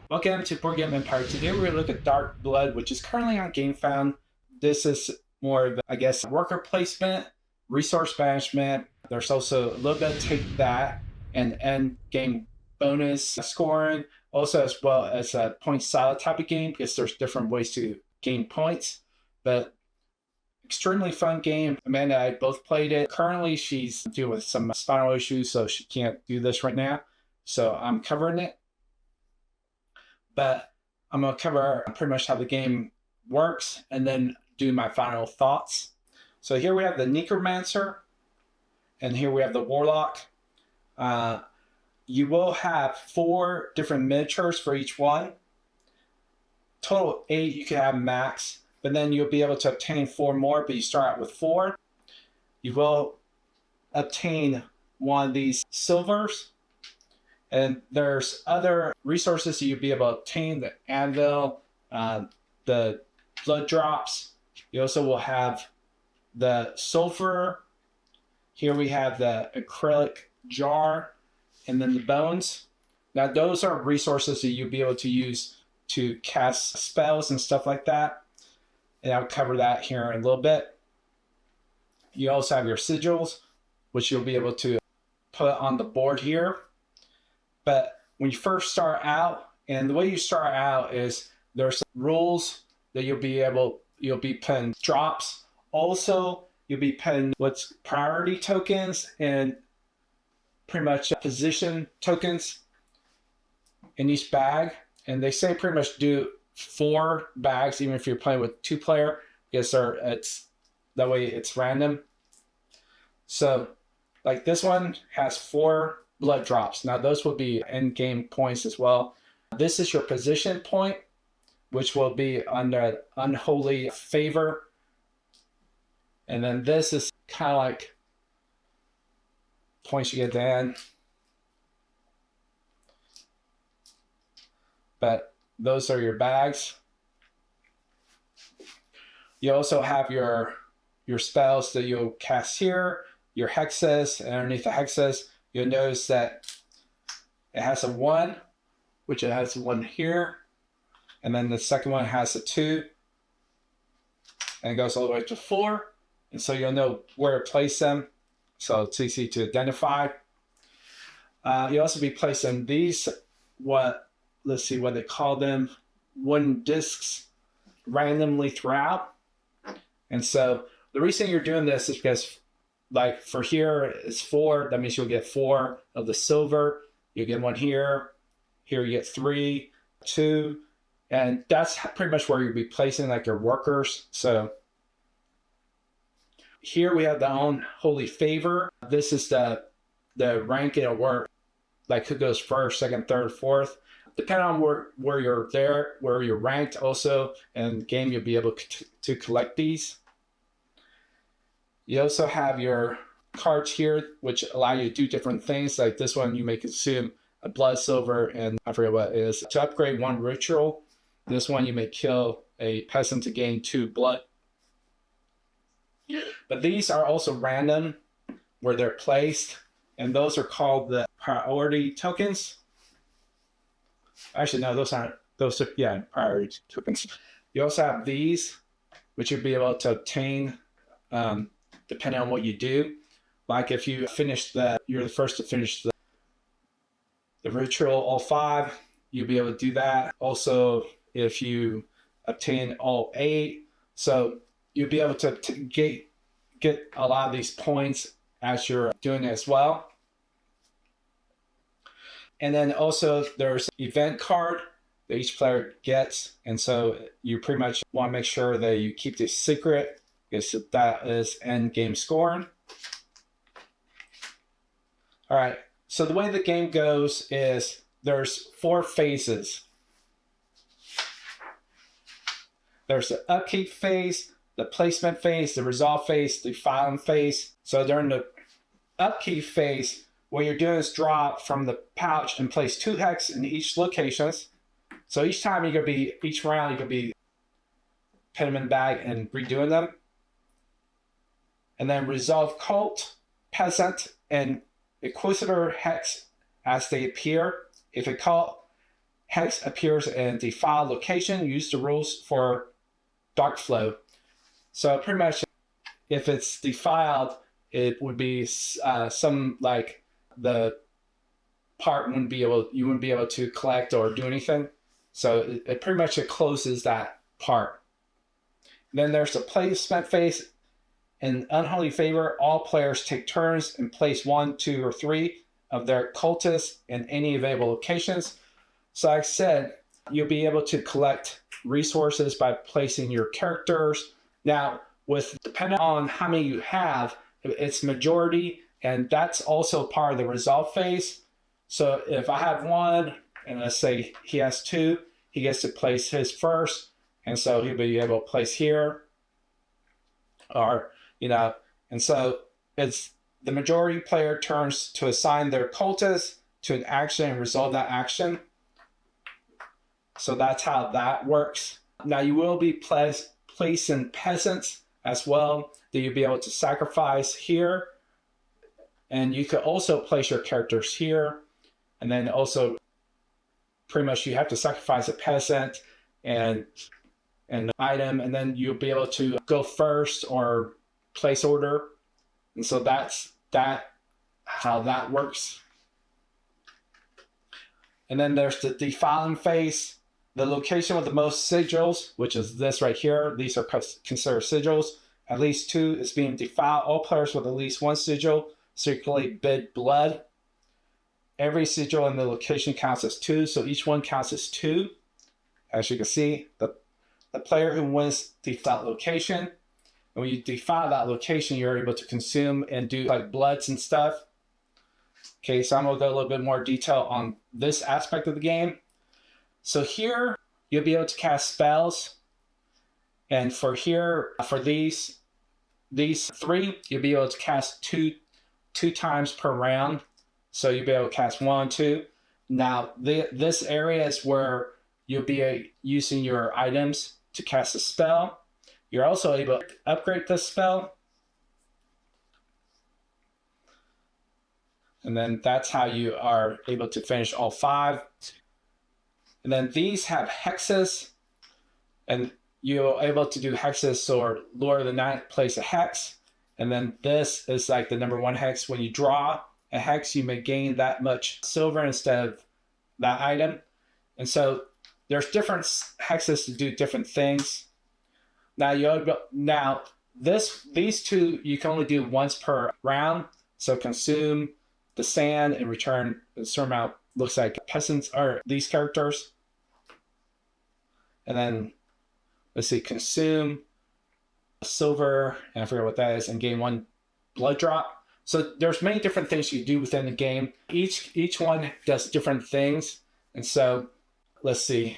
Welcome to Board Game Empire. Today we're going to look at Dark Blood, which is currently on GameFound. This is more of, I guess, worker placement, resource management. There's also a little bit of take that and end game bonus scoring, also as well as a point salad type of game because there's different ways to gain points. But extremely fun game. Amanda and I both played it. Currently, she's dealing with some spinal issues, so she can't do this right now. So I'm covering it. But I'm going to cover pretty much how the game works and then do my final thoughts. So here we have the Necromancer, and here we have the Warlock. You will have 4 different miniatures for each one. Total 8 you can have max, but then you'll be able to obtain 4 more, but you start out with 4. You will obtain one of these silvers. And there's other resources that you'll be able to obtain, the anvil, the blood drops. You also will have the sulfur. Here we have the acrylic jar, and then the bones. Now those are resources that you'll be able to use to cast spells and stuff like that. And I'll cover that here in a little bit. You also have your sigils, which you'll be able to put on the board here. But when you first start out, and the way you start out is there's rules that you'll be putting drops. Also, you'll be putting what's priority tokens and pretty much position tokens in each bag. And they say pretty much do 4 bags, even if you're playing with 2-player, because that way it's random. So, like this one has 4 blood drops. Now those will be end game points as well. This is your position point, which will be under unholy favor. And then this is kind of like points you get at the end. But those are your bags. You also have your spells that you'll cast here, your hexes, and underneath the hexes, you'll notice that it has a 1, which it has a 1 here. And then the second one has a 2. And it goes all the way to 4. And so you'll know where to place them. So it's easy to identify. You'll also be placing these, let's see what they call them, wooden discs randomly throughout. And so the reason you're doing this is because like for here is 4, that means you'll get 4 of the silver. You get 1 here. Here you get 3, 2, and that's pretty much where you'll be placing like your workers. So here we have the unholy favor. This is the rank it'll work, like who goes first, second, third, fourth. Depending on where you're there, where you're ranked also in the game, you'll be able to collect these. You also have your cards here, which allow you to do different things. Like this one, you may consume a blood silver, and I forget what it is. To upgrade 1 ritual, this one you may kill a peasant to gain 2 blood. But these are also random where they're placed, and those are called the priority tokens. Actually, no, those aren't. Those are, priority tokens. You also have these, which you'll be able to obtain depending on what you do. Like if you you're the first to finish the ritual, all 5, you'll be able to do that. Also, if you obtain all 8, so you'll be able to get a lot of these points as you're doing it as well. And then also there's an event card that each player gets. And so you pretty much want to make sure that you keep this secret, because that is end game scoring. All right, so the way the game goes is there's 4 phases. There's the upkeep phase, the placement phase, the resolve phase, the filing phase. So during the upkeep phase, what you're doing is draw from the pouch and place 2 hex in each locations. So each time each round you're gonna be putting them in the bag and redoing them. And then resolve cult, peasant, and inquisitor hex as they appear. If a cult hex appears in defiled location, use the rules for dark flow. So pretty much if it's defiled, it would be some like the part you wouldn't be able to collect or do anything. So it pretty much closes that part. Then there's the placement phase. In Unholy Favor, all players take turns and place 1, 2, or 3 of their cultists in any available locations. So like I said, you'll be able to collect resources by placing your characters. Now, depending on how many you have, it's majority, and that's also part of the resolve phase. So if I have 1, and let's say he has 2, he gets to place his first, and so he'll be able to place here, or and so it's the majority player turns to assign their cultists to an action and resolve that action. So that's how that works. Now you will be placing peasants as well that you'll be able to sacrifice here. And you could also place your characters here. And then also pretty much you have to sacrifice a peasant and an item, and then you'll be able to go first or place order. And so that's how that works. And then there's the defiling phase. The location with the most sigils, which is this right here, these are considered sigils. At least 2 is being defiled. All players with at least 1 sigil circulate bid blood. Every sigil in the location counts as 2, so each one counts as 2. As you can see, the player who wins defiled location, and when you defile that location, you're able to consume and do like bloods and stuff. Okay, so I'm going to go a little bit more detail on this aspect of the game. So here, you'll be able to cast spells. And for these 3, you'll be able to cast two times per round. So you'll be able to cast 1, 2. Now, this area is where you'll be using your items to cast a spell. You're also able to upgrade this spell. And then that's how you are able to finish all 5. And then these have hexes. And you're able to do hexes, or Lord of the Night place a hex. And then this is like the number 1 hex. When you draw a hex, you may gain that much silver instead of that item. And so there's different hexes to do different things. Now these 2 you can only do once per round. So consume the sand and return a certain amount. Looks like peasants are these characters. And then let's see, consume silver, and I forget what that is, and gain 1 blood drop. So there's many different things you do within the game. Each one does different things. And so let's see.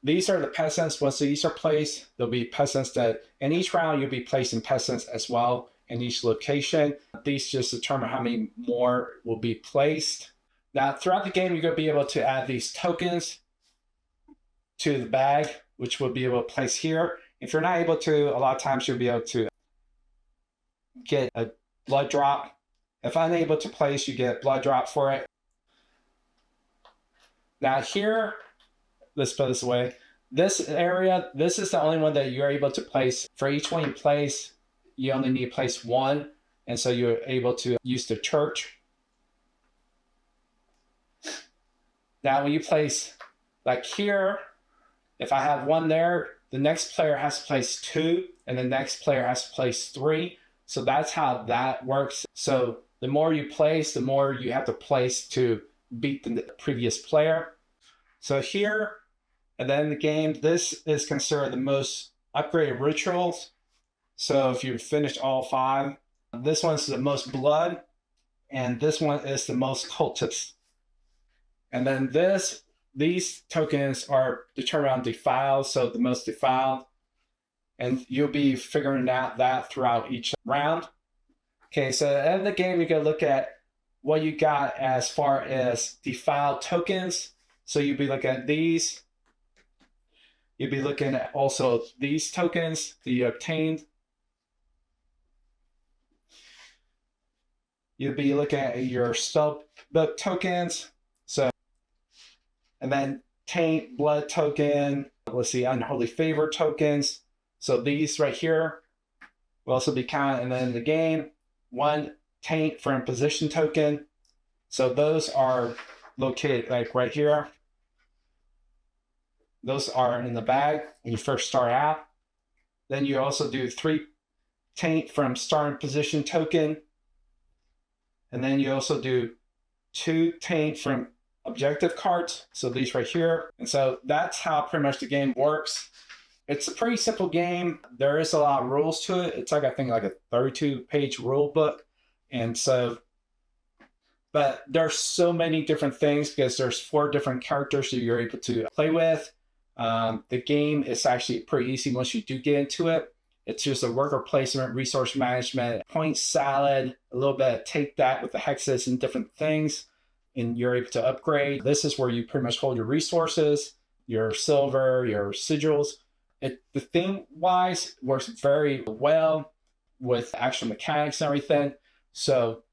These are the peasants. Once these are placed, there'll be peasants that in each round you'll be placing peasants as well in each location. These just determine how many more will be placed. Now throughout the game, you're going to be able to add these tokens to the bag, which will be able to place here. If you're not able to, a lot of times you'll be able to get a blood drop. If unable to place, you get a blood drop for it. Now here, let's put this away. This area, this is the only one that you're able to place. For each one you place, you only need to place 1. And so you're able to use the church. Now when you place, like here, if I have 1 there, the next player has to place 2, and the next player has to place 3. So that's how that works. So the more you place, the more you have to place to beat the previous player. So here, at the end of the game, this is considered the most upgraded rituals. So if you finish all 5, this one's the most blood, and this one is the most cultists. And then these tokens are determined on defiled, so the most defiled. And you'll be figuring out that throughout each round. Okay, so at the end of the game, you're going to look at what you got as far as defiled tokens. So you'll be looking at these. You'll be looking at also these tokens that you obtained. You'll be looking at your spellbook tokens. So, and then taint, blood token. Let's see, unholy favor tokens. So these right here will also be counted. And then in the game, 1 taint for imposition token. So those are located like right here. Those are in the bag when you first start out. Then you also do 3 taint from starting position token. And then you also do 2 taint from objective cards. So these right here. And so that's how pretty much the game works. It's a pretty simple game. There is a lot of rules to it. It's like, I think, like a 32-page rule book. And so, but there's so many different things because there's 4 different characters that you're able to play with. The game is actually pretty easy once you do get into it. It's just a worker placement, resource management, point salad, a little bit of take that with the hexes and different things, and you're able to upgrade. This is where you pretty much hold your resources, your silver, your sigils. The theme-wise works very well with actual mechanics and everything. So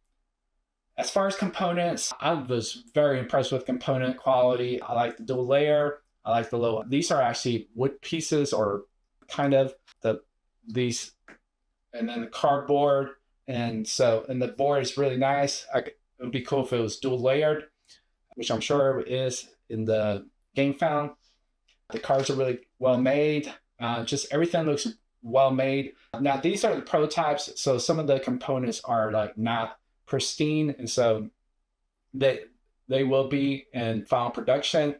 as far as components, I was very impressed with component quality. I like the dual layer. I like the little, these are actually wood pieces, or kind of these, and then the cardboard. And so, and the board is really nice. It would be cool if it was dual layered, which I'm sure it is in the game found. The cards are really well made. Just everything looks well made. Now these are the prototypes, so some of the components are like not pristine, and so they will be in final production.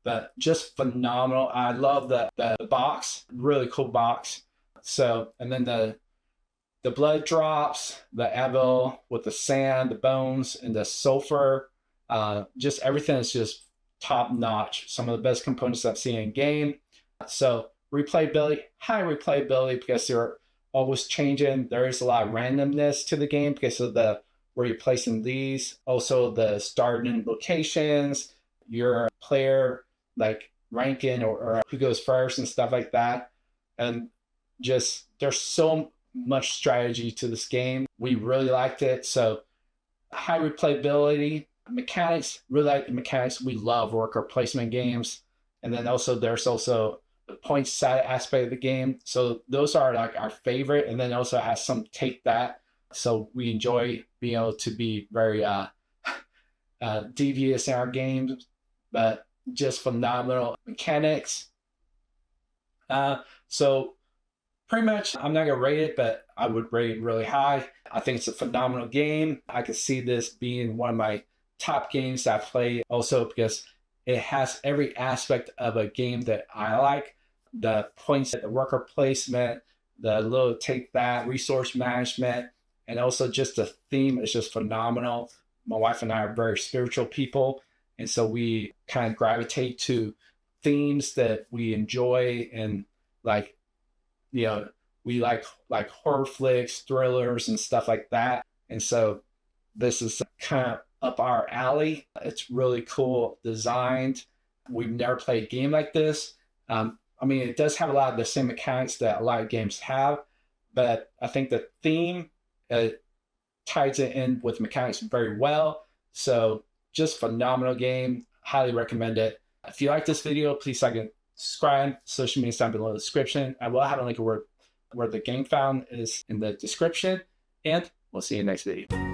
But just phenomenal. I love the box, really cool box. So, and then the blood drops, the evil with the sand, the bones, and the sulfur. Just everything is just top notch. Some of the best components I've seen in game. So replayability, high replayability, because they're always changing. There is a lot of randomness to the game because of where you're placing these. Also the starting locations, your player like ranking or who goes first and stuff like that. And just there's so much strategy to this game. We really liked it. So high replayability, mechanics, really like the mechanics. We love worker placement games. And then also there's also the point side aspect of the game. So those are like our favorite. And then also has some take that. So we enjoy being able to be very devious in our games, but just phenomenal mechanics. So pretty much, I'm not gonna rate it, but I would rate it really high. I think it's a phenomenal game. I could see this being one of my top games that I play, also because it has every aspect of a game that I like. The points, the worker placement, the little take that, resource management, and also just the theme is just phenomenal. My wife and I are very spiritual people, and so we kind of gravitate to themes that we enjoy, and like, you know, we like horror flicks, thrillers, and stuff like that. And so this is kind of up our alley. It's really cool designed. We've never played a game like this. I mean, it does have a lot of the same mechanics that a lot of games have, but I think the theme ties it in with mechanics very well. So just phenomenal game. Highly recommend it. If you like this video, please like and subscribe. Social media down below in the description. I will have a link where the game found is in the description. And we'll see you next video.